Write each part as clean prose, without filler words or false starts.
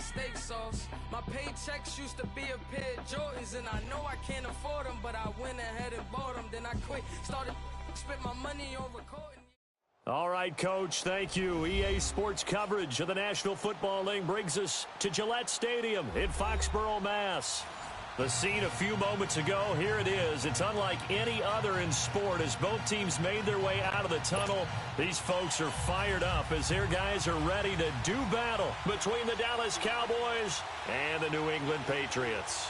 steak sauce. My paychecks used to be a pair of Jordans, and I know I can't afford them, but I went ahead and bought them. Then I quit, started spent my money on recording. All right, Coach, thank you. EA Sports coverage of the National Football League brings us to Gillette Stadium in Foxborough, Mass. The scene a few moments ago, here it is. It's unlike any other in sport as both teams made their way out of the tunnel. These folks are fired up as their guys are ready to do battle between the Dallas Cowboys and the New England Patriots.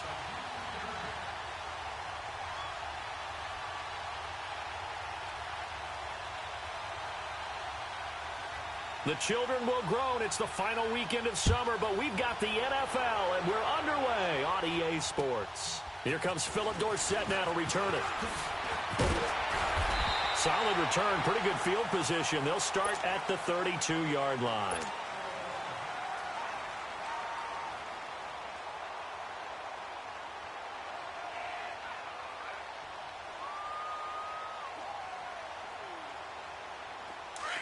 The children will groan. It's the final weekend of summer, but we've got the NFL, and we're underway on EA Sports. Here comes Philip Dorsett now to return it. Solid return, pretty good field position. They'll start at the 32-yard line.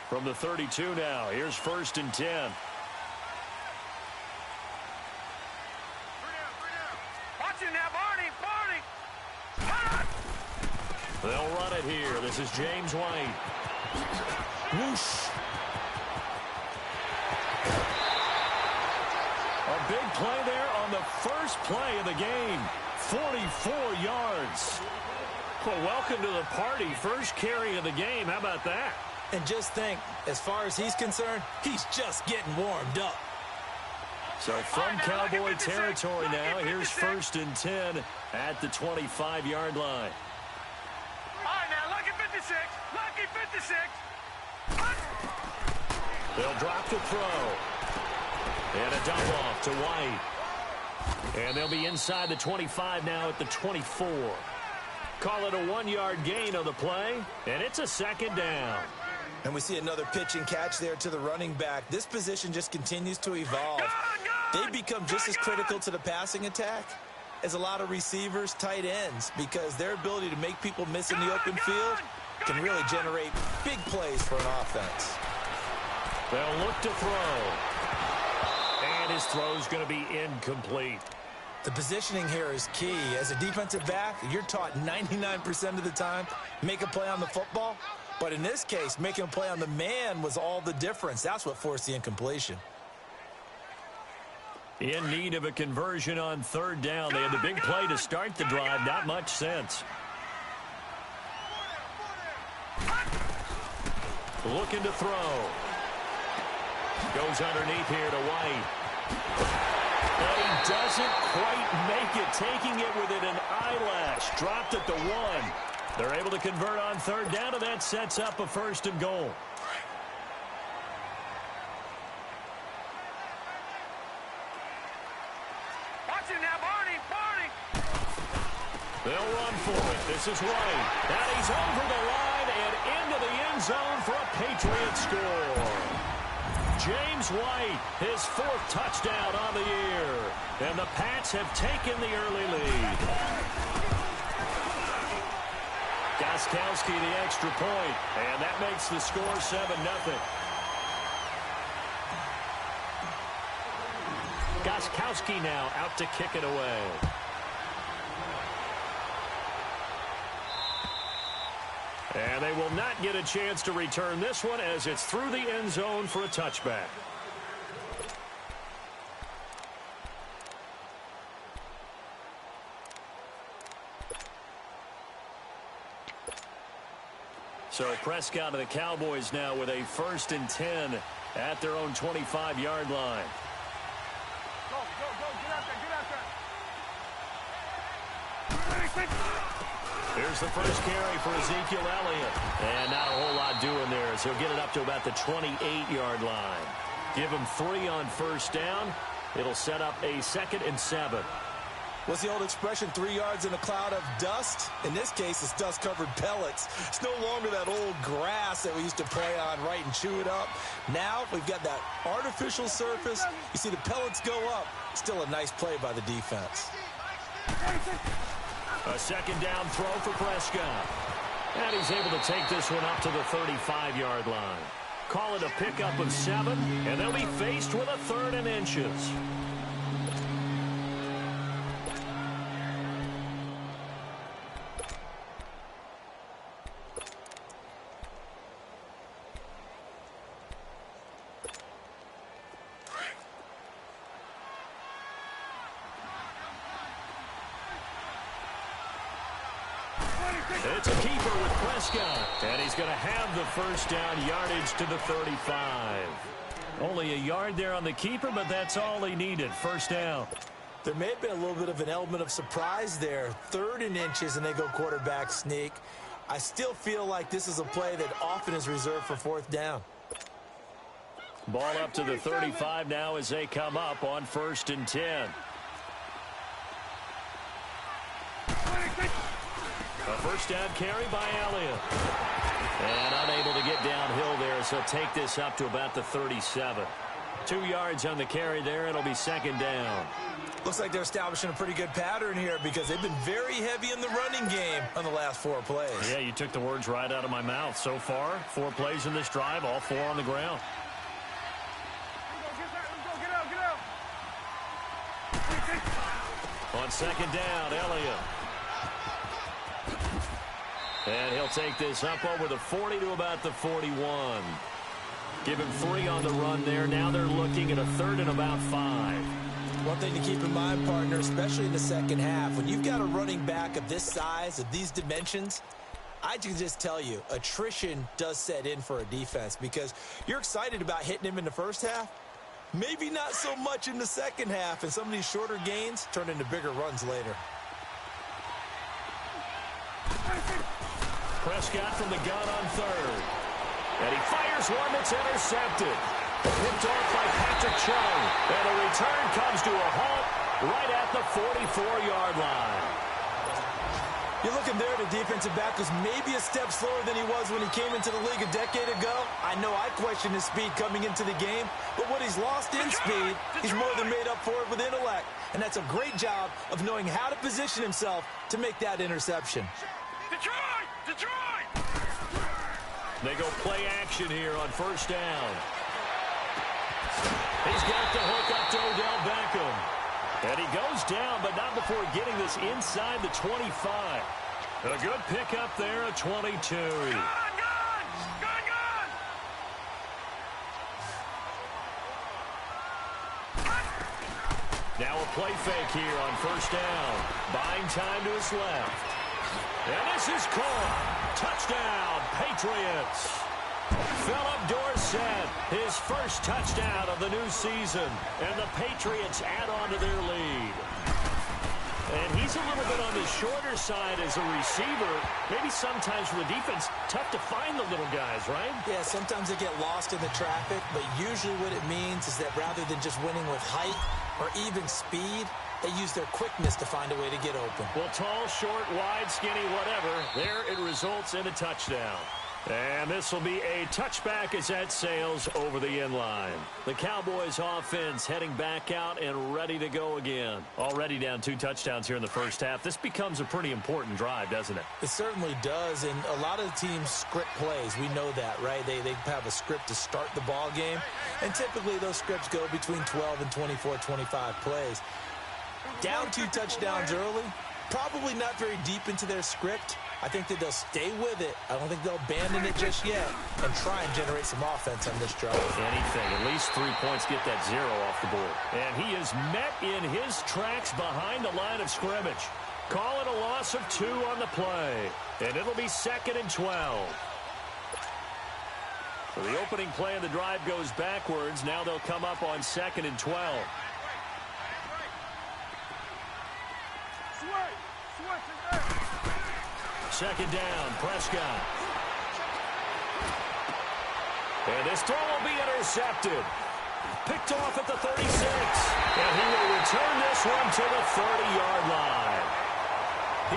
From the 32 now, here's 1st and 10. Watch it now, Barney! They'll run it here. This is James White. Whoosh. A big play there on the first play of the game. 44 yards. Well, welcome to the party. First carry of the game. How about that? And just think, as far as he's concerned, he's just getting warmed up. So from Cowboy territory now, here's 1st and 10 at the 25-yard line. All right, now, lucky 56. Lucky 56. They'll drop the throw. And a dump off to White. And they'll be inside the 25 now at the 24. Call it a 1-yard gain on the play, and it's a 2nd down. And we see another pitch and catch there to the running back. This position just continues to evolve. They become just as critical to the passing attack as a lot of receivers, tight ends, because their ability to make people miss in the open field can really generate big plays for an offense. They'll look to throw. And his throw's going to be incomplete. The positioning here is key. As a defensive back, you're taught 99% of the time, make a play on the football. But in this case, making a play on the man was all the difference. That's what forced the incompletion. In need of a conversion on 3rd down. They had the big play to start the drive. Not much sense. Looking to throw. Goes underneath here to White. But he doesn't quite make it. Taking it within an eyelash. Dropped at the 1. They're able to convert on 3rd down, and that sets up a 1st and goal. Watch it now, Barney! They'll run for it. This is White. And he's over the line and into the end zone for a Patriots score. James White, his 4th touchdown on the year. And the Pats have taken the early lead. Gostkowski the extra point, and that makes the score 7-0. Gostkowski now out to kick it away. And they will not get a chance to return this one as it's through the end zone for a touchback. So Prescott and the Cowboys now with a 1st and 10 at their own 25-yard line. Go, get out there. Here's the first carry for Ezekiel Elliott. And not a whole lot doing there, so he'll get it up to about the 28-yard line. Give him 3 on 1st down. It'll set up a 2nd and 7. What's the old expression, 3 yards in a cloud of dust? In this case, it's dust-covered pellets. It's no longer that old grass that we used to play on, right, and chew it up. Now we've got that artificial surface. You see the pellets go up. Still a nice play by the defense. A 2nd down throw for Prescott. And he's able to take this one up to the 35-yard line. Call it a pickup of 7, and they'll be faced with a 3rd and inches. It's a keeper with Prescott, and he's going to have the first down, yardage to the 35. Only a yard there on the keeper, but that's all he needed. First down. There may have been a little bit of an element of surprise there. 3rd and inches, and they go quarterback sneak. I still feel like this is a play that often is reserved for 4th down. Ball up to the 35 now as they come up on 1st and 10. A first down carry by Elliott. And unable to get downhill there, so take this up to about the 37. 2 yards on the carry there. It'll be 2nd down. Looks like they're establishing a pretty good pattern here because they've been very heavy in the running game on the last 4 plays. Yeah, you took the words right out of my mouth. So far, 4 plays in this drive, all 4 on the ground. On 2nd down, Elliott. And he'll take this up over the 40 to about the 41. Give him 3 on the run there. Now they're looking at a 3rd and about 5. One thing to keep in mind, partner, especially in the second half, when you've got a running back of this size, of these dimensions, I can just tell you, attrition does set in for a defense because you're excited about hitting him in the first half. Maybe not so much in the second half, and some of these shorter gains turn into bigger runs later. Prescott from the gun on 3rd. And he fires one that's intercepted. Picked off by Patrick Chung. And a return comes to a halt right at the 44-yard line. You're looking there at a defensive back who's maybe a step slower than he was when he came into the league a decade ago. I know I questioned his speed coming into the game, but what he's lost in speed, he's more than made up for it with intellect. And that's a great job of knowing how to position himself to make that interception. Detroit! Detroit! They go play action here on 1st down. He's got the hook up to Odell Beckham. And he goes down, but not before getting this inside the 25. A good pickup there at 22. Gun! Now a play fake here on 1st down. Buying time to his left. And this is caught. Touchdown, Patriots. Philip Dorsett, his first touchdown of the new season. And the Patriots add on to their lead. And he's a little bit on the shorter side as a receiver. Maybe sometimes for the defense, tough to find the little guys, right? Yeah, sometimes they get lost in the traffic, but usually what it means is that rather than just winning with height or even speed, they use their quickness to find a way to get open. Well, tall, short, wide, skinny, whatever, there it results in a touchdown. And this will be a touchback as that sails over the end line. The Cowboys offense heading back out and ready to go again. Already down 2 touchdowns here in the first half. This becomes a pretty important drive, doesn't it? It certainly does, and a lot of teams script plays. We know that, right? They have a script to start the ball game, and typically those scripts go between 12 and 24, 25 plays. Down 2 touchdowns early, probably not very deep into their script. I think that they'll stay with it. I don't think they'll abandon it just yet and try and generate some offense on this drive. Anything. At least 3 points, get that 0 off the board. And he is met in his tracks behind the line of scrimmage. Call it a loss of 2 on the play. And it'll be 2nd and 12. So the opening play of the drive goes backwards. Now they'll come up on 2nd and 12. Second down, Prescott. And this throw will be intercepted. Picked off at the 36. And he will return this one to the 30-yard line.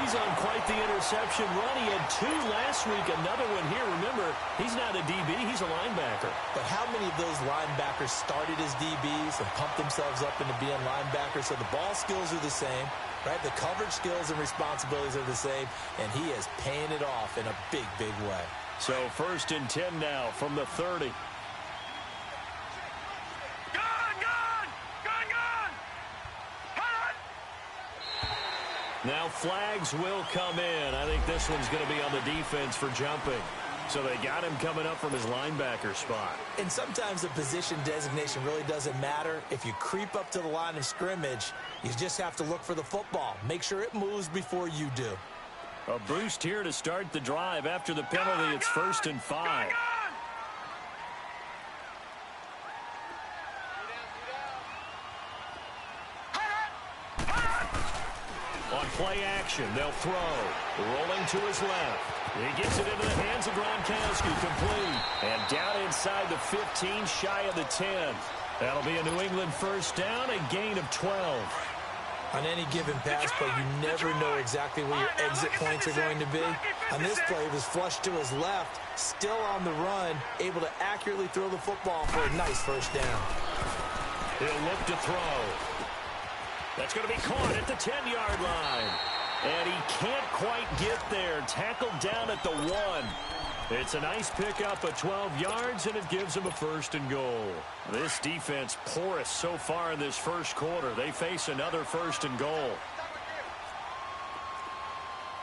He's on quite the interception run. He had 2 last week, another one here. Remember, he's not a DB, he's a linebacker. But how many of those linebackers started as DBs and pumped themselves up into being linebackers? So the ball skills are the same, right? The coverage skills and responsibilities are the same, and he is paying it off in a big, big way. So 1st and 10 now from the 30. Now flags will come in. I think this one's going to be on the defense for jumping. So they got him coming up from his linebacker spot. And sometimes the position designation really doesn't matter. If you creep up to the line of scrimmage, you just have to look for the football. Make sure it moves before you do. A boost here to start the drive. After the penalty, it's 1st and 5. On play action, they'll throw. Rolling to his left. He gets it into the hands of Gronkowski, complete. And down inside the 15, shy of the 10. That'll be a New England first down, a gain of 12. On any given pass play, you never know exactly where your exit points are going to be. On this play, it was flushed to his left, still on the run, able to accurately throw the football for a nice first down. He'll look to throw. That's going to be caught at the 10-yard line. And he can't quite get there. Tackled down at the 1. It's a nice pickup of 12 yards, and it gives him a 1st and goal. This defense porous so far in this first quarter. They face another 1st and goal.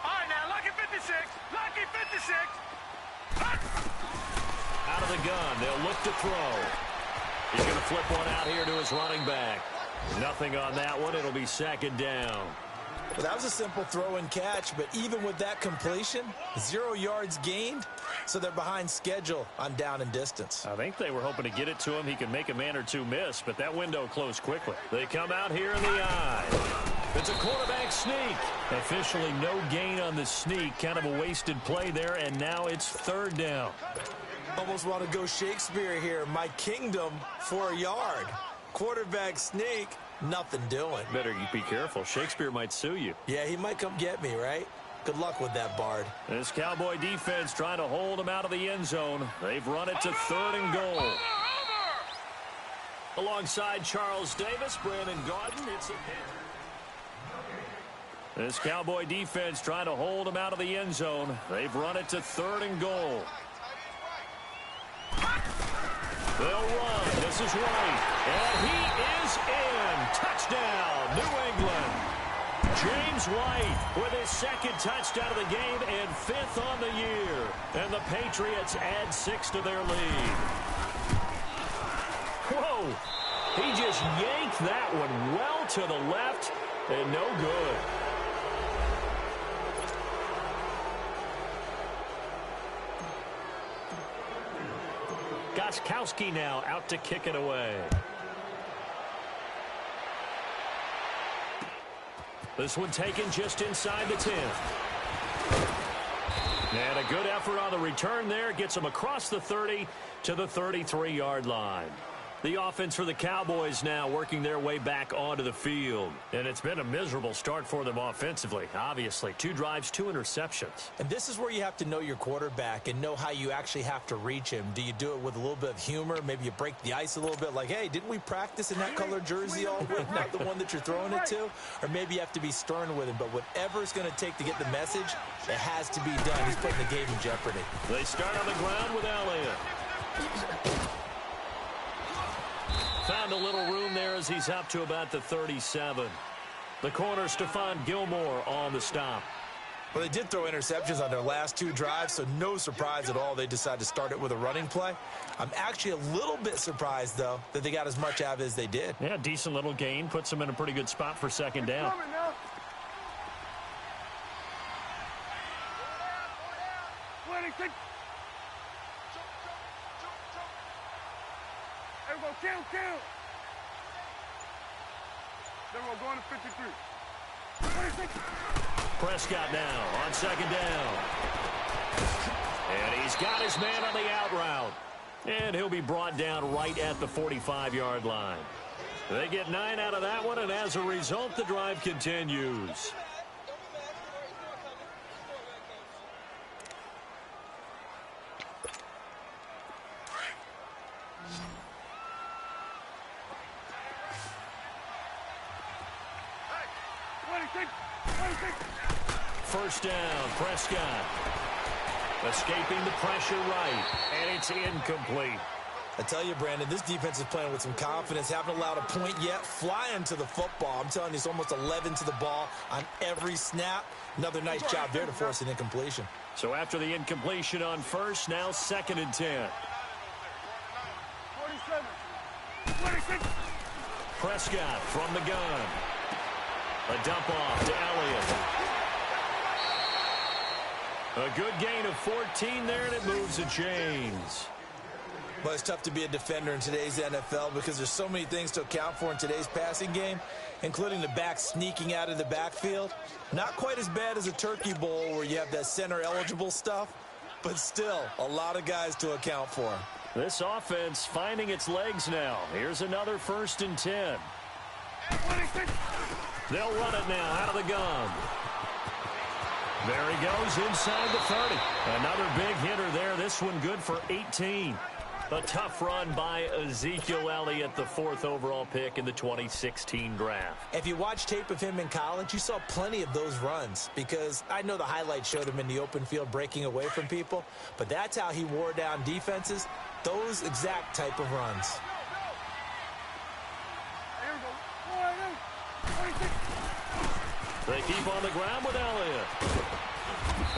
All right, now, lucky 56. Lucky 56. Out of the gun. They'll look to throw. He's going to flip one out here to his running back. Nothing on that one. It'll be 2nd down. Well, that was a simple throw and catch, but even with that completion, 0 yards gained, so they're behind schedule on down and distance. I think they were hoping to get it to him. He can make a man or two miss, but that window closed quickly. They come out here in the eye. It's a quarterback sneak. Officially no gain on the sneak. Kind of a wasted play there, and now it's 3rd down. Almost want to go Shakespeare here. My kingdom for a yard. Quarterback sneak. Nothing doing. Better be careful. Shakespeare might sue you. Yeah, he might come get me, right? Good luck with that, Bard. This Cowboy defense trying to hold him out of the end zone. They've run it to 3rd and goal. Alongside Charles Davis, Brandon Gaudin, it's a hit. This Cowboy defense trying to hold him out of the end zone. They've run it to 3rd and goal. They'll run. This is White. And he is in. Touchdown, New England. James White with his 2nd touchdown of the game and 5th on the year. And the Patriots add 6 to their lead. Whoa. He just yanked that one well to the left and no good. Gostkowski now out to kick it away. This one taken just inside the 10. And a good effort on the return there. Gets him across the 30 to the 33-yard line. The offense for the Cowboys now working their way back onto the field. And it's been a miserable start for them offensively, obviously. 2 drives, 2 interceptions. And this is where you have to know your quarterback and know how you actually have to reach him. Do you do it with a little bit of humor? Maybe you break the ice a little bit like, hey, didn't we practice in that color jersey all week, not the one that you're throwing it to? Or maybe you have to be stern with him. But whatever it's going to take to get the message, it has to be done. He's putting the game in jeopardy. They start on the ground with Elliott. Found a little room there as he's up to about the 37. The corner, Stephon Gilmore on the stop. Well, they did throw interceptions on their last 2 drives, so no surprise at all they decided to start it with a running play. I'm actually a little bit surprised, though, that they got as much out of it as they did. Yeah, decent little gain. Puts them in a pretty good spot for 2nd down. Count. Then we're going to 53. 26. Prescott now on 2nd down. And he's got his man on the out route. And he'll be brought down right at the 45-yard line. They get 9 out of that one, and as a result, the drive continues. First down, Prescott. Escaping the pressure right, and it's incomplete. I tell you, Brandon, this defense is playing with some confidence. Haven't allowed a point yet. Flying to the football. I'm telling you, it's almost 11 to the ball on every snap. Another nice job there to force an incompletion. So after the incompletion on first, now 2nd and 10. 26. Prescott from the gun. A dump off to Elliott. A good gain of 14 there, and it moves the chains. But it's tough to be a defender in today's NFL because there's so many things to account for in today's passing game, including the back sneaking out of the backfield. Not quite as bad as a turkey bowl where you have that center-eligible stuff, but still a lot of guys to account for. This offense finding its legs now. Here's another 1st and 10. 26. They'll run it now out of the gun. There he goes inside the 30. Another big hitter there. This one good for 18. A tough run by Ezekiel Elliott, the 4th overall pick in the 2016 draft. If you watch tape of him in college, you saw plenty of those runs because I know the highlights showed him in the open field breaking away from people, but that's how he wore down defenses, those exact type of runs. Here we go. 26. They keep on the ground with Elliott.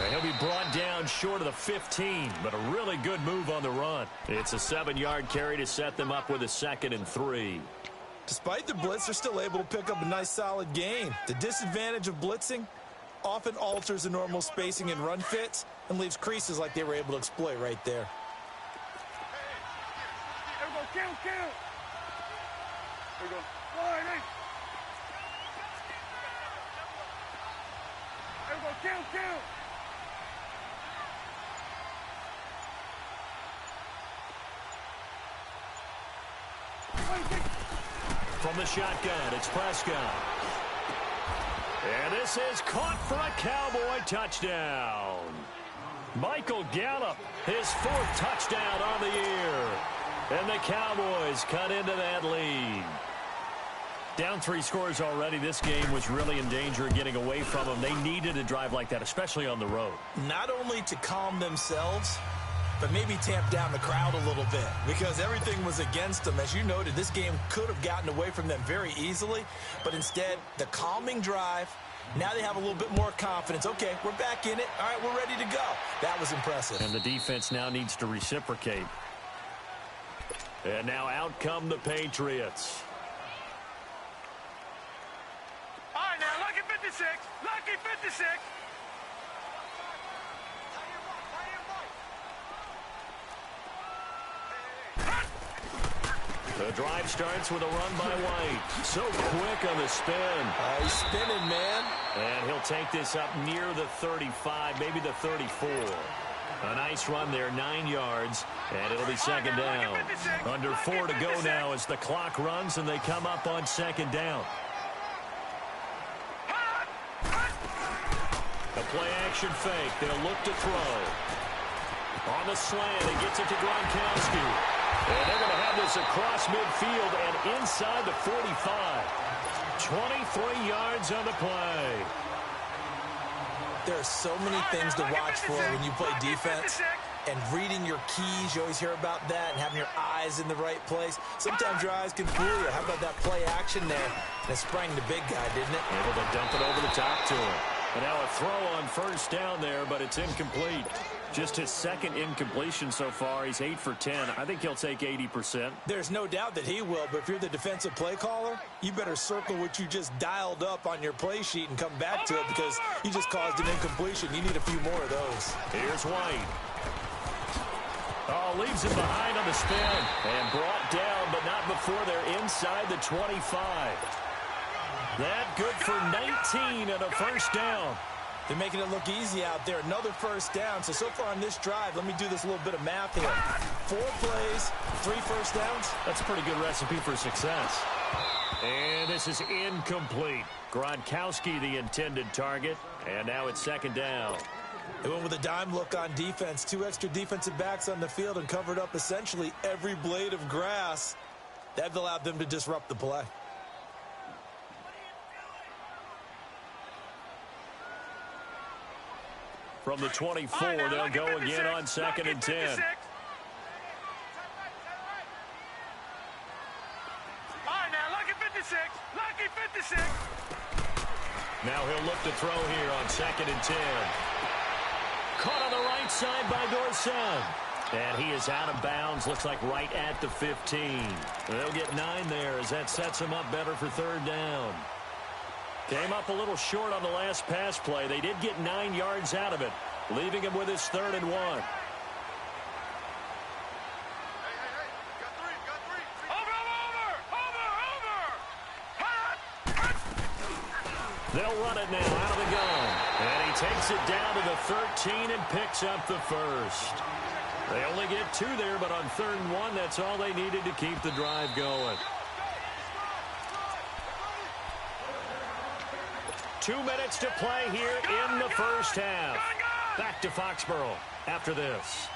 And he'll be brought down short of the 15, but a really good move on the run. It's a 7-yard carry to set them up with a 2nd and 3. Despite the blitz, they're still able to pick up a nice solid gain. The disadvantage of blitzing often alters the normal spacing and run fits and leaves creases like they were able to exploit right there. Here we go. Kill. Here we go. 48. Here we go. Kill. From the shotgun, it's Prescott. And this is caught for a Cowboy touchdown. Michael Gallup, his 4th touchdown on the year. And the Cowboys cut into that lead. Down 3 scores already. This game was really in danger of getting away from them. They needed a drive like that, especially on the road. Not only to calm themselves, but maybe tamp down the crowd a little bit because everything was against them. As you noted, this game could have gotten away from them very easily, but instead, the calming drive, now they have a little bit more confidence. Okay, we're back in it. All right, we're ready to go. That was impressive. And the defense now needs to reciprocate. And now out come the Patriots. All right, now, lucky 56. Lucky 56. The drive starts with a run by White. So quick on the spin. He's spinning, man. And he'll take this up near the 35, maybe the 34. A nice run there, 9 yards, and it'll be 2nd down. Under 4 to go now as the clock runs and they come up on 2nd down. A play-action fake. They'll look to throw. On the slant, he gets it to Gronkowski. And they're going to have this across midfield and inside the 45. 23 yards on the play. There are so many things to watch for when you play defense. And reading your keys, you always hear about that, and having your eyes in the right place. Sometimes your eyes can fool you. How about that play action there? And it sprang the big guy, didn't it? Able to dump it over the top to him. And now a throw on 1st down there, but it's incomplete. Just his 2nd incompletion so far. He's 8 for 10. I think he'll take 80%. There's no doubt that he will, but if you're the defensive play caller, you better circle what you just dialed up on your play sheet and come back to it because you just caused an incompletion. You need a few more of those. Here's White. Oh, leaves him behind on the spin and brought down, but not before they're inside the 25. That good for 19 and a 1st down. They're making it look easy out there. Another 1st down. So far on this drive, let me do this little bit of math here. 4 plays, 3 1st downs. That's a pretty good recipe for success. And this is incomplete. Gronkowski, the intended target. And now it's 2nd down. They went with a dime look on defense. 2 extra defensive backs on the field and covered up essentially every blade of grass. That allowed them to disrupt the play. From the 24, they'll go again on 2nd and 10. Lucky 56. Now he'll look to throw here on 2nd and 10. Caught on the right side by Dorsett. And he is out of bounds, looks like right at the 15. They'll get 9 there as that sets him up better for 3rd down. Came up a little short on the last pass play. They did get 9 yards out of it, leaving him with his 3rd and 1. They'll run it now out of the gun. And he takes it down to the 13 and picks up the first. They only get 2 there, but on 3rd and 1, that's all they needed to keep the drive going. 2 minutes to play here in the first half. Back to Foxborough after this.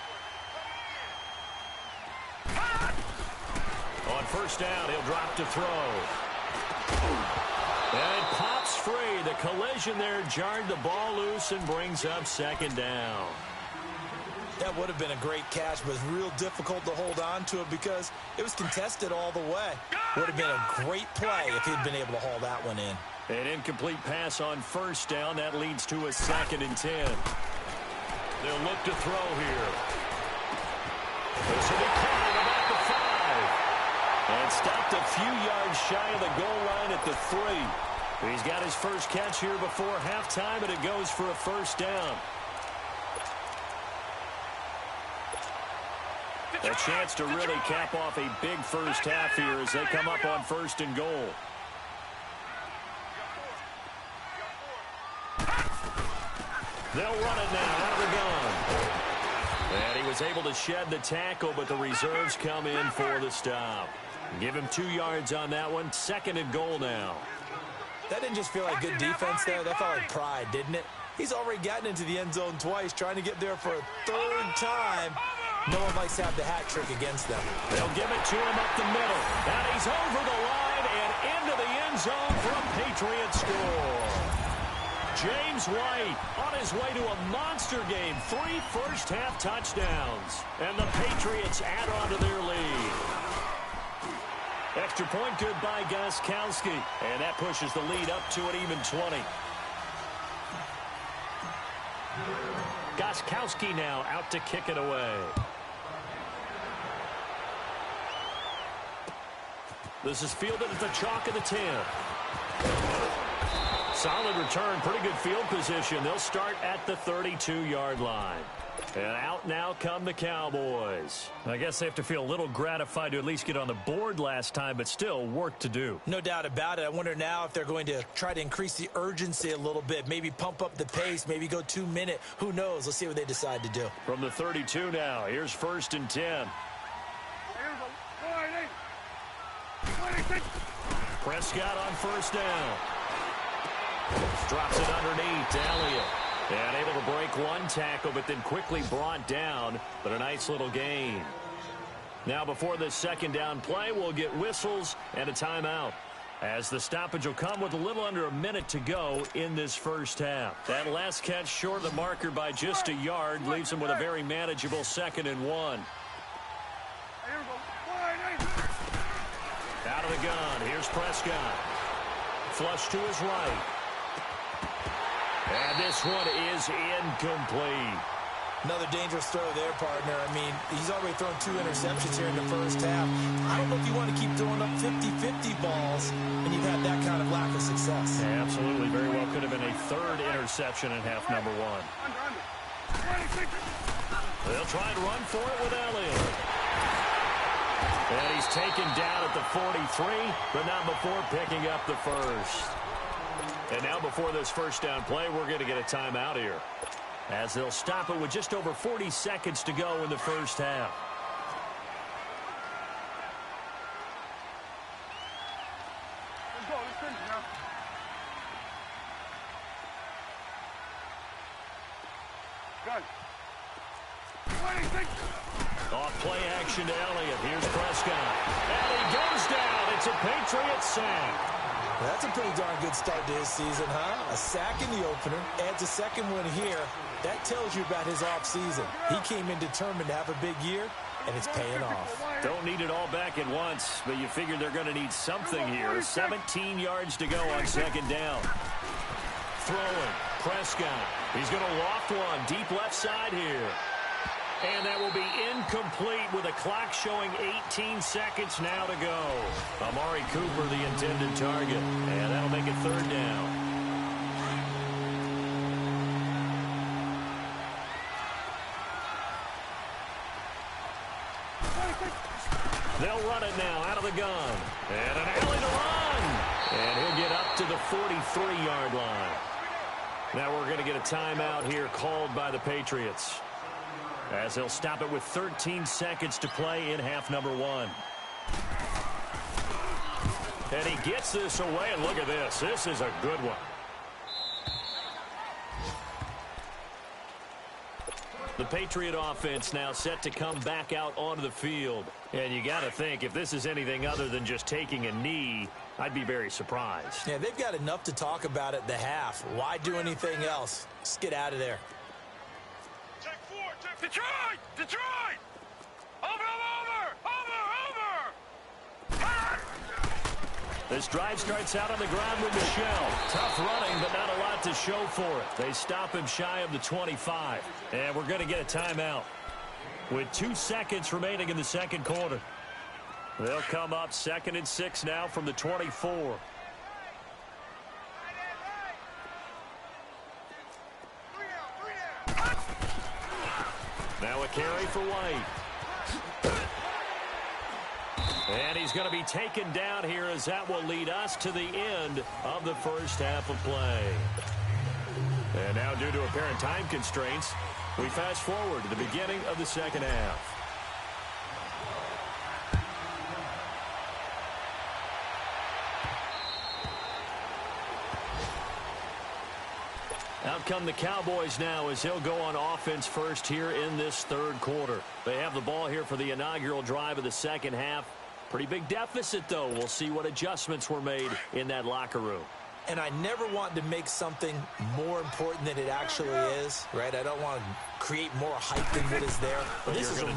On 1st down, he'll drop to throw. And it pops free. The collision there jarred the ball loose and brings up 2nd down. That would have been a great catch, but it's real difficult to hold on to it because it was contested all the way. Would have been a great play if he'd been able to haul that one in. An incomplete pass on 1st down. That leads to a 2nd and 10. They'll look to throw here. This will be caught at about the 5. And stopped a few yards shy of the goal line at the 3. He's got his first catch here before halftime, and it goes for a 1st down. A chance to really cap off a big first half here as they come up on 1st and goal. They'll run it now out of the gun. And he was able to shed the tackle, but the reserves come in for the stop. Give him 2 yards on that one. 2nd and goal now. That didn't just feel like good defense there. That felt like pride, didn't it? He's already gotten into the end zone twice, trying to get there for a 3rd time. No one likes to have the hat trick against them. They'll give it to him up the middle. And he's over the line and into the end zone for a Patriots score. James White on his way to a monster game. 3 first-half touchdowns. And the Patriots add on to their lead. Extra point good by Gostkowski. And that pushes the lead up to an even 20. Gostkowski now out to kick it away. This is fielded at the chalk of the 10. Solid return, pretty good field position. They'll start at the 32-yard line. And out now come the Cowboys. I guess they have to feel a little gratified to at least get on the board last time, but still work to do. No doubt about it. I wonder now if they're going to try to increase the urgency a little bit, maybe pump up the pace, maybe go 2-minute. Who knows? Let's see what they decide to do. From the 32 now, here's 1st and 10. Prescott on 1st down. Drops it underneath to Elliott. And able to break one tackle, but then quickly brought down. But a nice little gain. Now before this 2nd down play, we'll get whistles and a timeout, as the stoppage will come with a little under a minute to go in this first half. That last catch short of the marker by just a yard leaves him with a very manageable 2nd and 1. Out of the gun, here's Prescott. Flush to his right. And this one is incomplete. Another dangerous throw there, partner. I mean, he's already thrown 2 interceptions here in the first half. I don't know if you want to keep throwing up 50-50 balls and you've had that kind of lack of success. Yeah, absolutely. Very well could have been a 3rd interception in half number 1. They'll try and run for it with Elliott. And he's taken down at the 43, but not before picking up the first. And now before this 1st down play, we're going to get a timeout here, as they'll stop it with just over 40 seconds to go in the first half. Let's go. Let's finish now. Gun. 26. Off play action to Elliott. Here's Prescott. And he goes down. It's a Patriots sack. That's a pretty darn good start to his season, huh? A sack in the opener, adds a 2nd one here. That tells you about his offseason. He came in determined to have a big year, and it's paying off. Don't need it all back at once, but you figure they're going to need something here. 17 yards to go on second down. Throwing, Prescott. He's going to loft one deep left side here. And that will be incomplete with a clock showing 18 seconds now to go. Amari Cooper, the intended target. And that'll make it third down. They'll run it now out of the gun. And an alley to run. And he'll get up to the 43-yard line. Now we're going to get a timeout here called by the Patriots, as they'll stop it with 13 seconds to play in half number 1. And he gets this away, and look at this. This is a good one. The Patriot offense now set to come back out onto the field. And you got to think, if this is anything other than just taking a knee, I'd be very surprised. Yeah, they've got enough to talk about at the half. Why do anything else? Just get out of there. Check 4, check Detroit! Detroit! Over! This drive starts out on the ground with Michel. Tough running, but not a lot to show for it. They stop him shy of the 25. And we're going to get a timeout with 2 seconds remaining in the second quarter. They'll come up 2nd and 6 now from the 24. Now a carry for White. And he's going to be taken down here, as that will lead us to the end of the first half of play. And now, due to apparent time constraints, we fast forward to the beginning of the second half. Out come the Cowboys now, as they'll go on offense first here in this third quarter. They have the ball here for the inaugural drive of the second half. Pretty big deficit, though. We'll see what adjustments were made in that locker room. And I never want to make something more important than it actually is, right? I don't want to create more hype than what is there. But this is I'm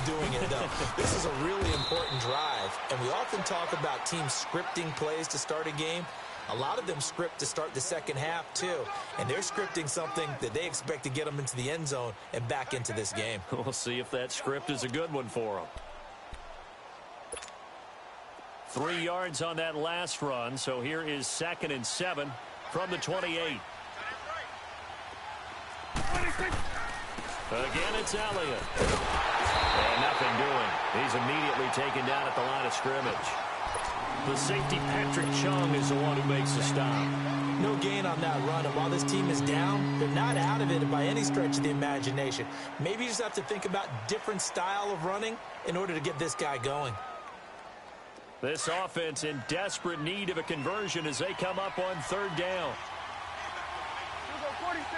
doing it, though. This is a really important drive. And we often talk about teams scripting plays to start a game. A lot of them script to start the second half, too. And they're scripting something that they expect to get them into the end zone and back into this game. We'll see if that script is a good one for them. 3 yards on that last run, so here is 2nd and 7 from the 28. Again, it's Elliott. And nothing doing. He's immediately taken down at the line of scrimmage. The safety, Patrick Chung, is the one who makes the stop. No gain on that run, and while this team is down, they're not out of it by any stretch of the imagination. Maybe you just have to think about different style of running in order to get this guy going. This offense in desperate need of a conversion as they come up on third down. 46.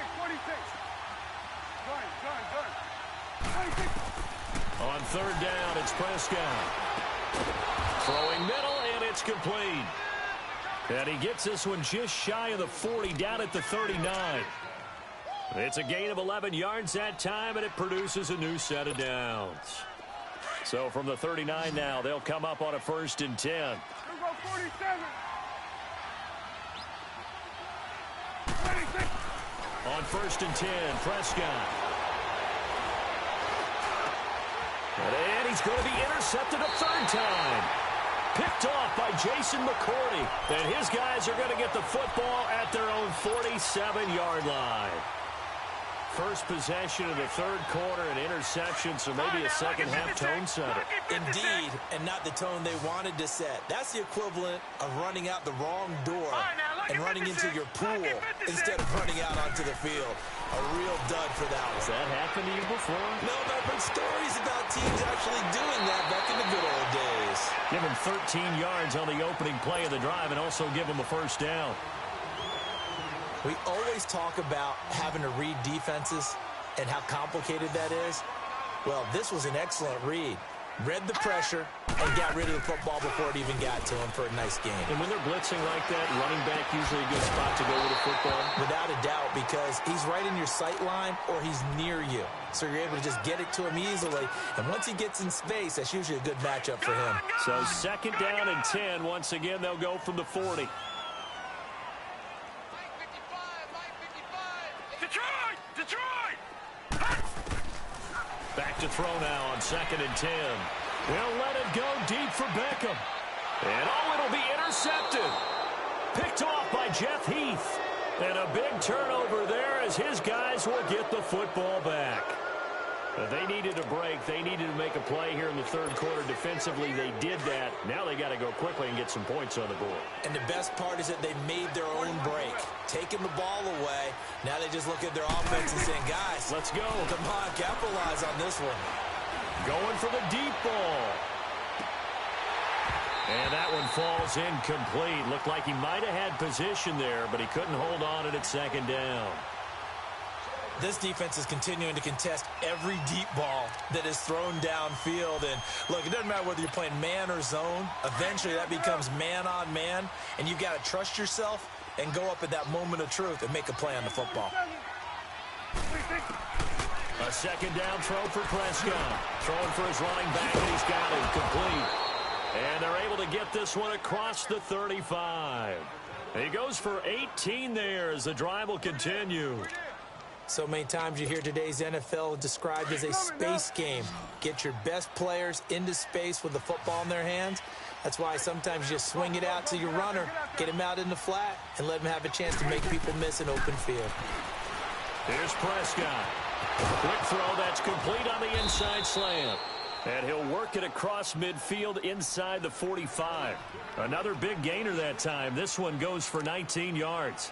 26. On third down, it's Prescott. Throwing middle, and it's complete. And he gets this one just shy of the 40, down at the 39. It's a gain of 11 yards that time, and it produces a new set of downs. So from the 39 now, they'll come up on a 1st and 10. 47. 26. On 1st and 10, Prescott. And he's going to be intercepted a third time. Picked off by Jason McCourty. And his guys are going to get the football at their own 47-yard line. First possession of the third quarter, an interception, so maybe a second-half tone setter. Indeed, and not the tone they wanted to set. That's the equivalent of running out the wrong door and running into your pool instead of running out onto the field. A real dud for that one. Has that happened to you before? No, but I've heard stories about teams actually doing that back in the good old days. Give him 13 yards on the opening play of the drive and also give him a first down. We always talk about having to read defenses and how complicated that is. Well, this was an excellent read. read the pressure, and got rid of the football before it even got to him for a nice game. And when they're blitzing like that, running back usually a good spot to go with a football? Without a doubt, because he's right in your sight line or he's near you. So you're able to just get it to him easily. And once he gets in space, that's usually a good matchup for him. So 2nd down and 10. Once again, they'll go from the 40. Back to throw now on 2nd and 10. They'll let it go deep for Beckham. And it'll be intercepted. Picked off by Jeff Heath. And a big turnover there as his guys will get the football back. They needed a break. They needed to make a play here in the 3rd quarter. Defensively, they did that. Now they got to go quickly and get some points on the board. And the best part is that they made their own break. Taking the ball away. Now they just look at their offense and saying, guys, let's go. Come on, capitalize on this one. Going for the deep ball. And that one falls incomplete. Looked like he might have had position there, but he couldn't hold on it at 2nd down. This defense is continuing to contest every deep ball that is thrown downfield. And, look, it doesn't matter whether you're playing man or zone. Eventually, that becomes man-on-man, and you've got to trust yourself and go up at that moment of truth and make a play on the football. A 2nd down throw for Prescott. Throwing for his running back, and he's got it complete. And they're able to get this one across the 35. He goes for 18 there as the drive will continue. So many times you hear today's NFL described as a space game. Get your best players into space with the football in their hands. That's why sometimes you just swing it out to your runner, get him out in the flat, and let him have a chance to make people miss an open field. Here's Prescott. Quick throw that's complete on the inside slant. And he'll work it across midfield inside the 45. Another big gainer that time. This one goes for 19 yards.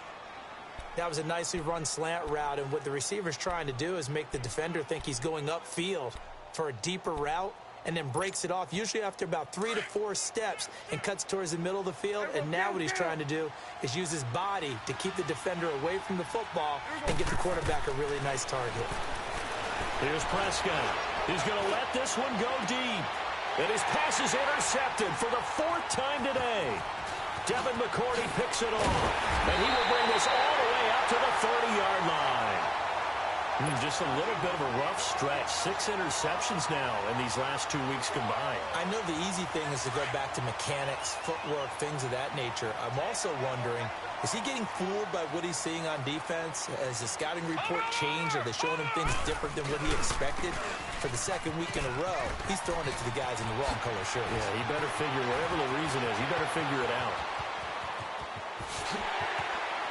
That was a nicely run slant route, and what the receiver's trying to do is make the defender think he's going upfield for a deeper route and then breaks it off, usually after about 3 to 4 steps, and cuts towards the middle of the field. And now what he's trying to do is use his body to keep the defender away from the football and get the quarterback a really nice target. Here's Prescott. He's going to let this one go deep. And his pass is intercepted for the 4th time today. Devin McCourty picks it off. And he will bring this all the way up to the 30-yard line. Just a little bit of a rough stretch. 6 interceptions now in these last 2 weeks combined. I know the easy thing is to go back to mechanics, footwork, things of that nature. I'm also wondering, is he getting fooled by what he's seeing on defense? Has the scouting report changed? Are they showing him things different than what he expected? For the 2nd week in a row, he's throwing it to the guys in the wrong color shirts. Yeah, he better figure, whatever the reason is, he better figure it out.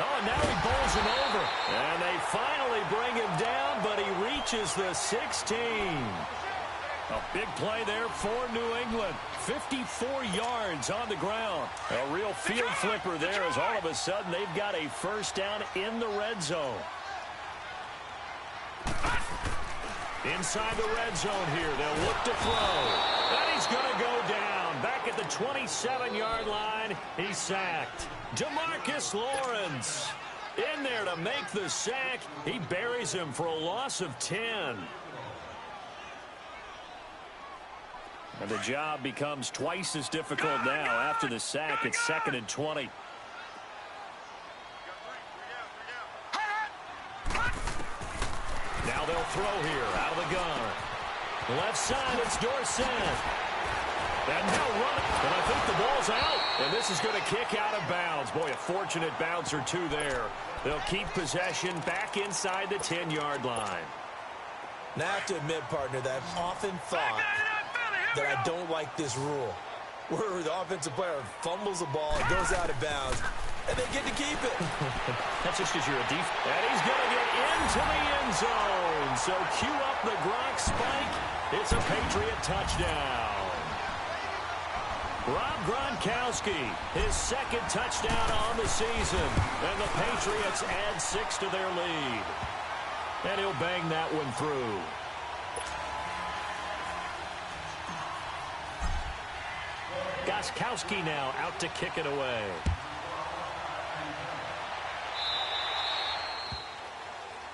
Oh, and now he bowls him over. And they finally bring him down, but he reaches the 16. A big play there for New England. 54 yards on the ground. A real field flipper there as all of a sudden they've got a 1st down in the red zone. Inside the red zone here, they'll look to throw. And he's going to go down. Back at the 27-yard line, he's sacked. DeMarcus Lawrence in there to make the sack. He buries him for a loss of 10. And the job becomes twice as difficult now after the sack. It's 2nd and 20. Now they'll throw here out of the gun. Left side, it's Dorsett. And now run it. And I think the ball's out. And this is going to kick out of bounds. Boy, a fortunate bounce or two there. They'll keep possession back inside the 10-yard line. Now I have to admit, partner, that I've often thought that I don't like this rule, where the offensive player fumbles the ball, it goes out of bounds, and they get to keep it. That's just because you're a defense. And he's going to get into the end zone. So cue up the Gronk spike. It's a Patriot touchdown. Rob Gronkowski, his 2nd touchdown on the season. And the Patriots add 6 to their lead. And he'll bang that one through. Gostkowski now out to kick it away.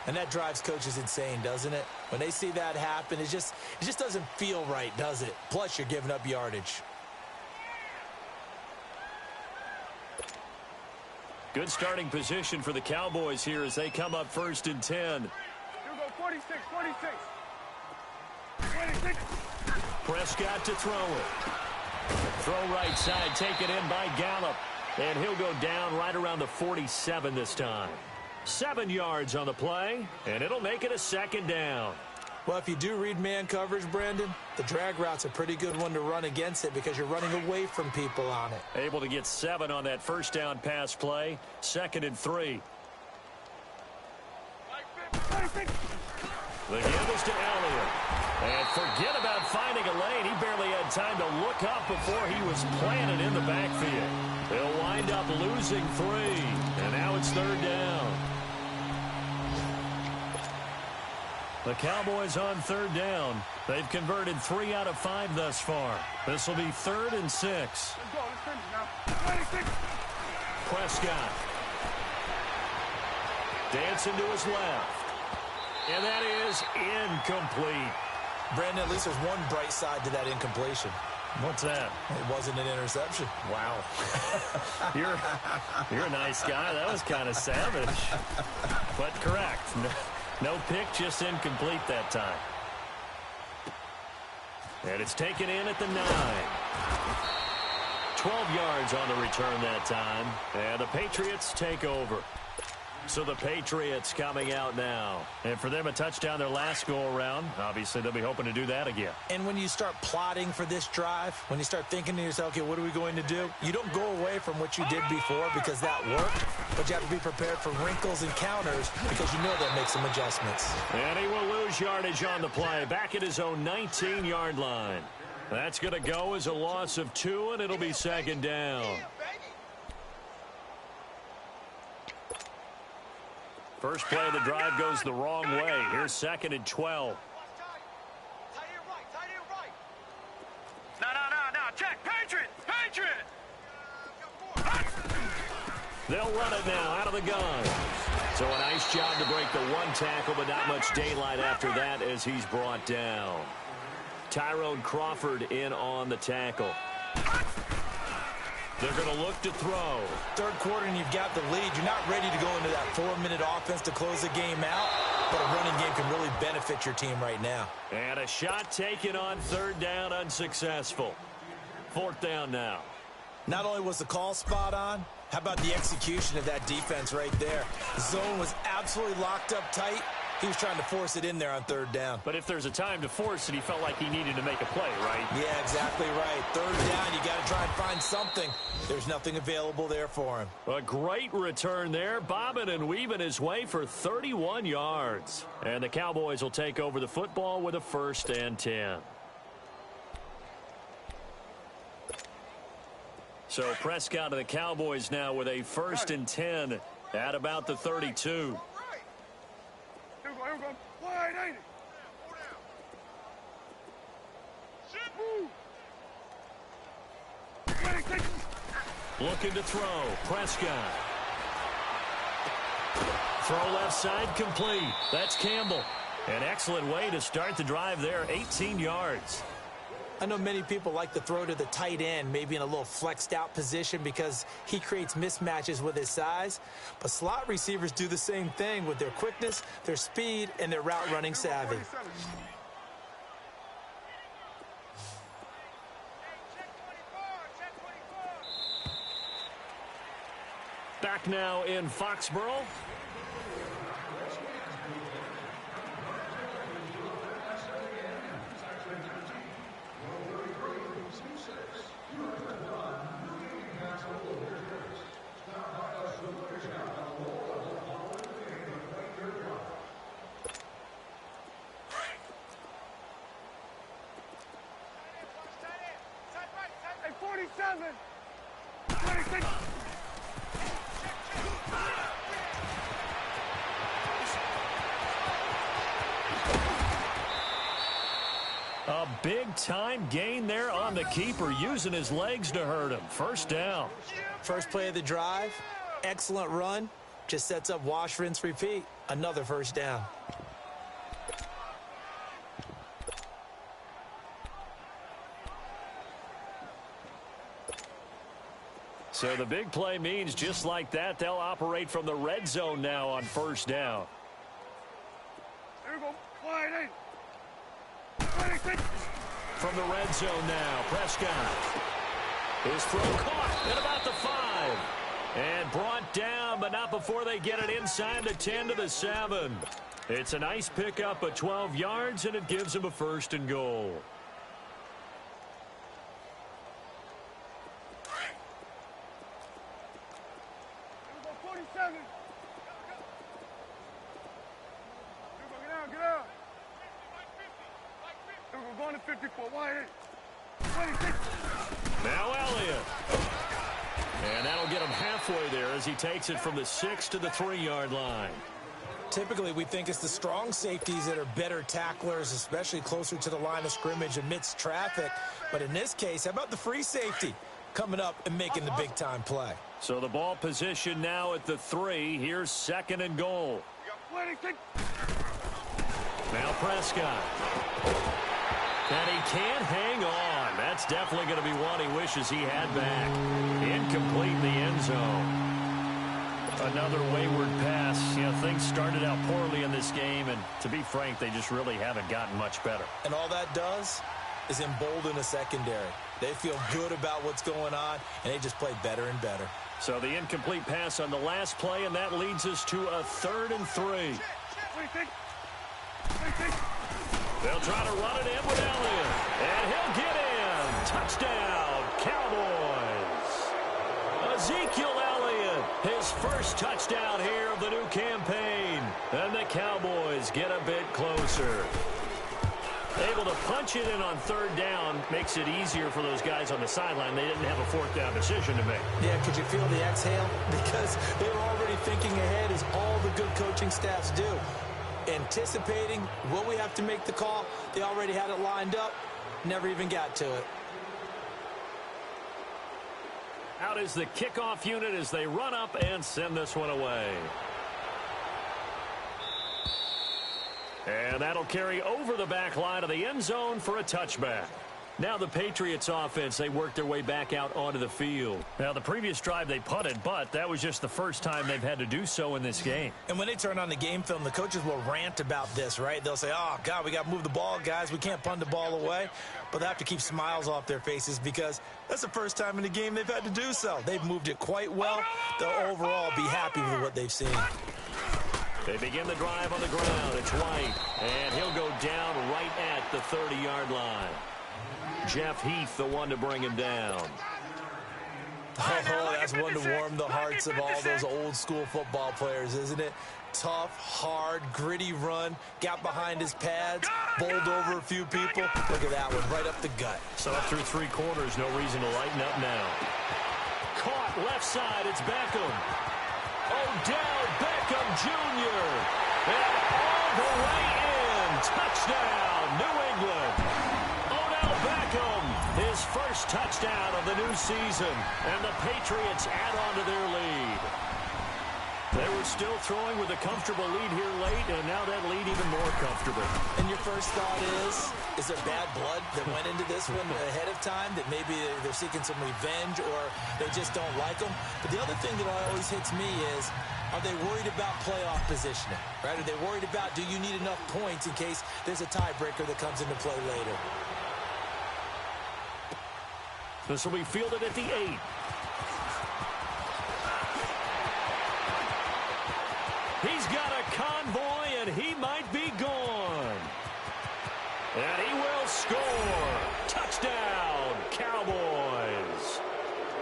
And that drives coaches insane, doesn't it? When they see that happen, it just doesn't feel right, does it? Plus, you're giving up yardage. Good starting position for the Cowboys here as they come up 1st and 10. You go 46, 46. 26. Prescott to throw it. Throw right side, taken in by Gallup. And he'll go down right around the 47 this time. 7 yards on the play, and it'll make it a 2nd down. Well, if you do read man coverage, Brandon, the drag route's a pretty good one to run against it because you're running away from people on it. Able to get 7 on that 1st down pass play. 2nd and 3. The give is to Elliott. And forget about finding a lane. He barely had time to look up before he was planted in the backfield. They'll wind up losing 3. And now it's 3rd down. The Cowboys on 3rd down. They've converted 3 out of 5 thus far. This will be 3rd and 6. Let's go. Let's finish now. 26. Prescott. Dancing to his left. And that is incomplete. Brandon, at least there's one bright side to that incompletion. What's that? It wasn't an interception. Wow. You're a nice guy. That was kind of savage. But correct. No pick, just incomplete that time. And it's taken in at the 9. 12 yards on the return that time. And the Patriots take over. So the Patriots coming out now. And for them, a touchdown their last go-around. Obviously, they'll be hoping to do that again. And when you start plotting for this drive, when you start thinking to yourself, okay, what are we going to do? You don't go away from what you did before because that worked. But you have to be prepared for wrinkles and counters because you know they'll make some adjustments. And he will lose yardage on the play. Back at his own 19-yard line. That's going to go as a loss of 2, and it'll be 2nd down. First play of the drive goes the wrong way. Here's 2nd and 12. No. Check. Patriot. They'll run it now out of the gun. So a nice job to break the 1 tackle, but not much daylight after that as he's brought down. Tyrone Crawford in on the tackle. They're going to look to throw. 3rd quarter and you've got the lead. You're not ready to go into that 4-minute offense to close the game out, but a running game can really benefit your team right now. And a shot taken on 3rd down, unsuccessful. 4th down now. Not only was the call spot on, how about the execution of that defense right there? The zone was absolutely locked up tight. He was trying to force it in there on 3rd down. But if there's a time to force it, he felt like he needed to make a play, right? Yeah, exactly right. 3rd down, you got to try and find something. There's nothing available there for him. A great return there, bobbing and weaving his way for 31 yards. And the Cowboys will take over the football with a 1st and 10. So Prescott and the Cowboys now with a 1st and 10 at about the 32. Here we go. Wide, ain't it? 26. Looking to throw. Prescott. Throw left side complete. That's Campbell. An excellent way to start the drive there. 18 yards. I know many people like to throw to the tight end, maybe in a little flexed out position because he creates mismatches with his size. But slot receivers do the same thing with their quickness, their speed, and their route running savvy. Back now in Foxborough. Hey, 47. 26. A big-time gain there on the keeper, using his legs to hurt him. 1st down. First play of the drive, excellent run, Just sets up wash, rinse, repeat. Another first down. So the big play means just like that, they'll operate from the red zone now on first down. Here we go. Wide in. From the red zone now, Prescott. His throw caught at about the 5. And brought down, but not before they get it inside the 10 to the 7. It's a nice pickup of 12 yards, and it gives them a first and goal. Here we go. 47. Here we go. Get out. Get out. Here we go. Going to 54. Wide in. 26. Now Elliott. And that'll get him halfway there as he takes it from the 6 to the 3-yard line. Typically, we think it's the strong safeties that are better tacklers, especially closer to the line of scrimmage amidst traffic. But in this case, how about the free safety coming up and making the big-time play? So the ball position now at the 3. Here's second and goal. Now Prescott. And he can't hang on. That's definitely going to be one he wishes he had back. Incomplete in the end zone. Another wayward pass. You know, things started out poorly in this game, and to be frank, they just really haven't gotten much better. And all that does is embolden the secondary. They feel good about what's going on, and they just play better and better. So the incomplete pass on the last play, and that leads us to a 3rd and 3. They'll try to run it in with Elliott. And he'll get in. Touchdown, Cowboys. Ezekiel Elliott, his first touchdown here of the new campaign. And the Cowboys get a bit closer. Able to punch it in on 3rd down makes it easier for those guys on the sideline. They didn't have a 4th down decision to make. Yeah, could you feel the exhale? Because they were already thinking ahead, as all the good coaching staffs do. Anticipating what we have to make the call. They already had it lined up. Never even got to it. Out is the kickoff unit as they run up and send this one away. And that'll carry over the back line of the end zone for a touchback. Now the Patriots offense, they worked their way back out onto the field. Now the previous drive they punted, but that was just the first time they've had to do so in this game. And when they turn on the game film, the coaches will rant about this, right? They'll say, oh, God, we got to move the ball, guys. We can't punt the ball away. But they have to keep smiles off their faces because that's the first time in the game they've had to do so. They've moved it quite well. They'll overall be happy with what they've seen. They begin the drive on the ground. It's White, and he'll go down right at the 30-yard line. Jeff Heath, the one to bring him down. Oh, that's one to warm the hearts of all those old-school football players, isn't it? Tough, hard, gritty run. Got behind his pads, bowled over a few people. Look at that one, right up the gut. So up through 3 quarters, no reason to lighten up now. Caught left side, it's Beckham. Odell Beckham Jr. And all the way in. Touchdown, New England. Odell Beckham, his first touchdown of the new season. And the Patriots add on to their lead. They were still throwing with a comfortable lead here late, and now that lead even more comfortable. And your first thought is there bad blood that went into this one ahead of time, that maybe they're seeking some revenge or they just don't like them? But the other thing that always hits me is, are they worried about playoff positioning, right? Are they worried about, do you need enough points in case there's a tiebreaker that comes into play later? This will be fielded at the 8. He's got a convoy, and he might be gone. And he will score. Touchdown, Cowboys.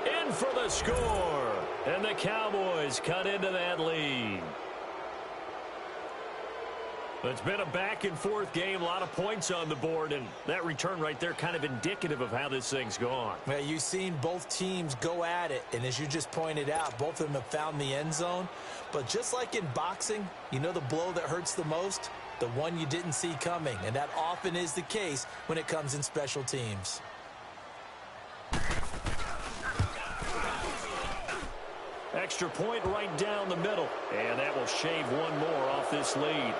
In for the score. And the Cowboys cut into that lead. It's been a back-and-forth game, a lot of points on the board, and that return right there kind of indicative of how this thing's gone. Well, you've seen both teams go at it, and as you just pointed out, both of them have found the end zone. But just like in boxing, you know the blow that hurts the most? The one you didn't see coming, and that often is the case when it comes in special teams. Extra point right down the middle. And that will shave one more off this lead.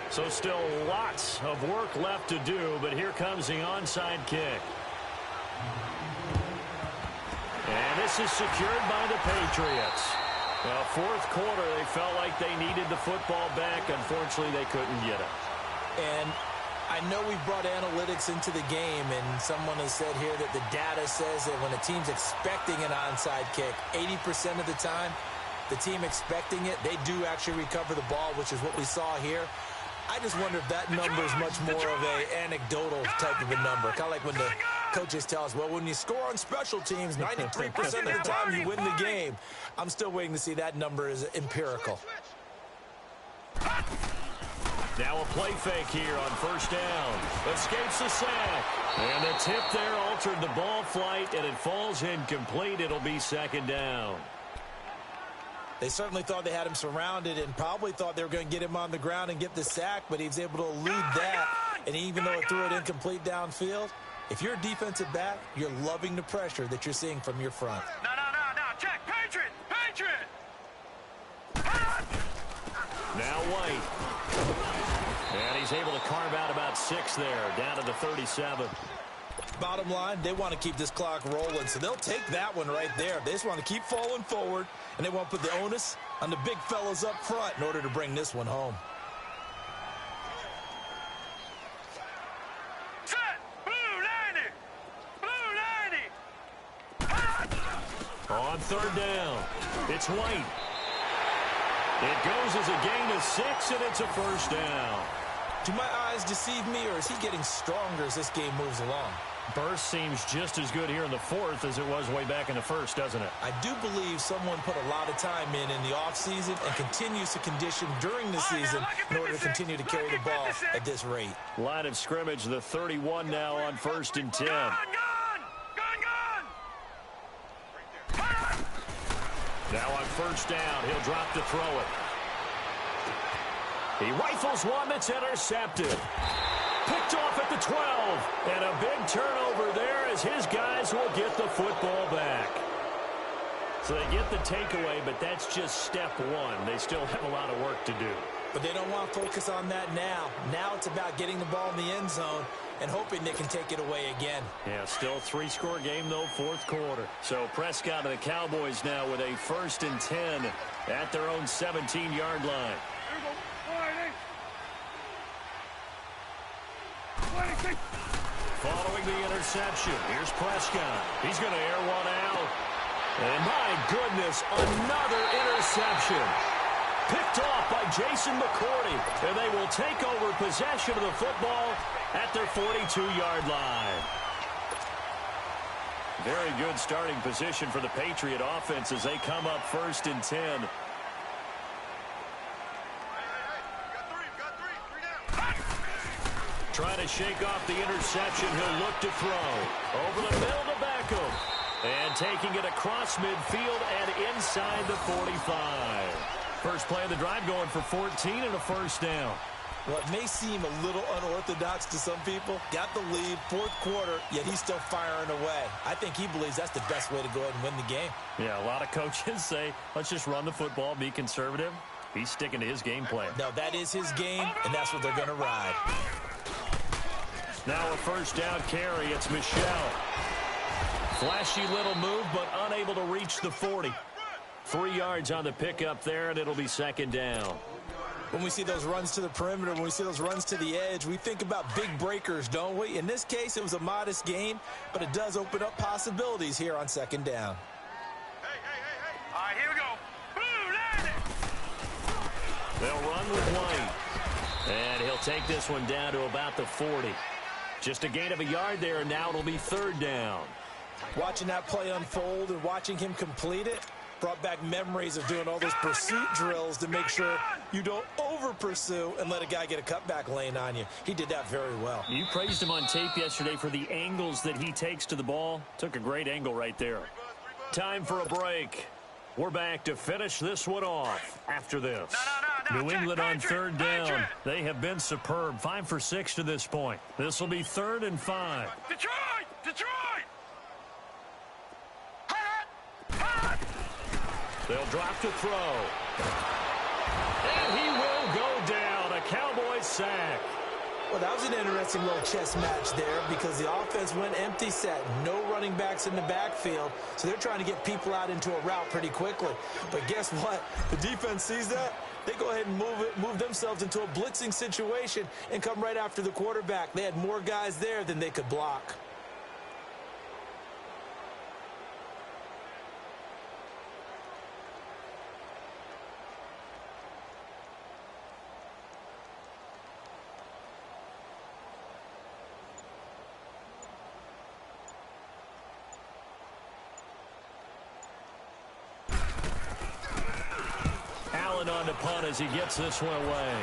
So still lots of work left to do, but here comes the onside kick. And this is secured by the Patriots. Now, fourth quarter, they felt like they needed the football back. Unfortunately, they couldn't get it. And I know we brought analytics into the game, and someone has said here that the data says that when a team's expecting an onside kick, 80% of the time, the team expecting it, they do actually recover the ball, which is what we saw here. I just wonder if that number is much more of an anecdotal type of a number. Kind of like when the coaches tell us, well, when you score on special teams, 93% of the time you win the game. I'm still waiting to see that number is empirical. Now a play fake here on first down. Escapes the sack. And the tip there altered the ball flight, and it falls incomplete. It'll be second down. They certainly thought they had him surrounded and probably thought they were going to get him on the ground and get the sack, but he was able to elude that. And even though it threw it incomplete downfield, if you're a defensive back, you're loving the pressure that you're seeing from your front. No. Check. Patriot. Now White. And he's able to carve out about 6 there, down to the 37. Bottom line, they want to keep this clock rolling, so they'll take that one right there. They just want to keep falling forward, and they want to put the onus on the big fellas up front in order to bring this one home. Set. Blue 90. On third down, it's White. It goes as a gain of 6, and it's a first down. Do my eyes deceive me, or is he getting stronger as this game moves along? Burst seems just as good here in the fourth as it was way back in the first, doesn't it? I do believe someone put a lot of time in the offseason and continues to condition during the season in order to continue to carry the ball at this rate. Line of scrimmage, the 31 now on 1st and 10. Gun. Now on first down, he'll drop to throw it. He rifles one that's intercepted. Picked off at the 12. And a big turnover there as his guys will get the football back. So they get the takeaway, but that's just step one. They still have a lot of work to do. But they don't want to focus on that now. Now it's about getting the ball in the end zone and hoping they can take it away again. Yeah, still 3-score game, though, fourth quarter. So Prescott and the Cowboys now with a 1st and 10 at their own 17-yard line. Here we go. 26. Following the interception, here's Prescott. He's going to air one out. And my goodness, another interception. Picked off by Jason McCourty. And they will take over possession of the football at their 42-yard line. Very good starting position for the Patriot offense as they come up 1st and 10. Trying to shake off the interception. He'll look to throw. Over the middle to Beckham. And taking it across midfield and inside the 45. First play of the drive going for 14 and a first down. What may seem a little unorthodox to some people, got the lead, fourth quarter, yet he's still firing away. I think he believes that's the best way to go ahead and win the game. Yeah, a lot of coaches say, let's just run the football, be conservative. He's sticking to his game plan. No, that is his game, and that's what they're going to ride. Now a first down carry. It's Michelle. Flashy little move, but unable to reach the 40. 3 yards on the pickup there, and it'll be second down. When we see those runs to the perimeter, when we see those runs to the edge, we think about big breakers, don't we? In this case, it was a modest gain, but it does open up possibilities here on second down. Hey. All right, here we go. Blue 90. They'll run with White. And he'll take this one down to about the 40. Just a gain of a yard there, and now it'll be third down. Watching that play unfold and watching him complete it brought back memories of doing all those pursuit drills to make sure you don't over-pursue and let a guy get a cutback lane on you. He did that very well. You praised him on tape yesterday for the angles that he takes to the ball. Took a great angle right there. Time for a break. We're back to finish this one off after this. No. New England on third down. They have been superb. 5 for 6 to this point. This will be 3rd and 5. Detroit! They'll drop to throw. And he will go down. A Cowboys sack. Well, that was an interesting little chess match there because the offense went empty set. No running backs in the backfield, so they're trying to get people out into a route pretty quickly. But guess what? The defense sees that. They go ahead and move themselves into a blitzing situation and come right after the quarterback. They had more guys there than they could block. On to punt as he gets this one away.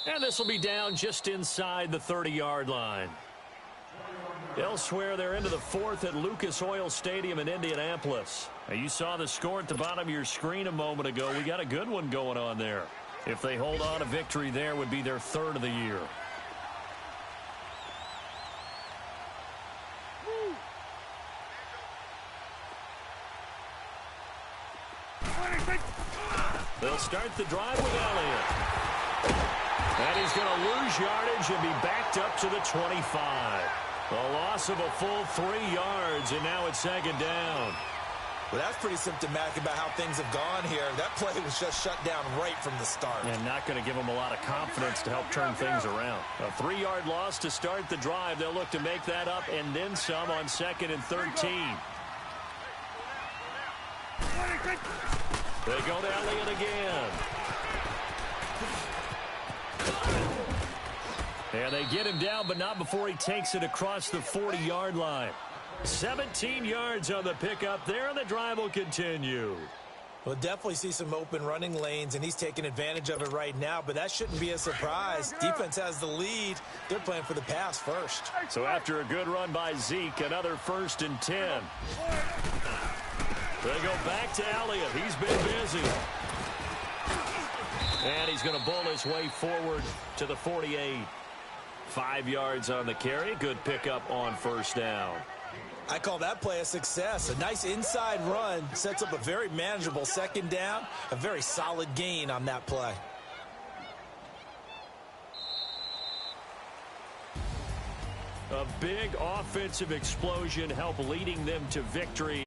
And this will be down just inside the 30-yard line. Elsewhere, they're into the 4th at Lucas Oil Stadium in Indianapolis. Now, you saw the score at the bottom of your screen a moment ago. We got a good one going on there. If they hold on, a victory there would be their 3rd of the year. They'll start the drive with Elliott. And he's going to lose yardage and be backed up to the 25. A loss of a full 3 yards, and now it's 2nd down. Well, that's pretty symptomatic about how things have gone here. That play was just shut down right from the start. And not going to give them a lot of confidence to help turn things around. A 3-yard loss to start the drive. They'll look to make that up and then some on 2nd and 13. They go to Elliott again. And they get him down, but not before he takes it across the 40-yard line. 17 yards on the pickup there, and the drive will continue. We'll definitely see some open running lanes, and he's taking advantage of it right now, but that shouldn't be a surprise. Defense has the lead. They're playing for the pass first. So after a good run by Zeke, another 1st and 10. They go back to Elliott. He's been busy. And he's going to bull his way forward to the 48. 5 yards on the carry. Good pickup on 1st down. I call that play a success. A nice inside run sets up a very manageable 2nd down. A very solid gain on that play. A big offensive explosion helped leading them to victory.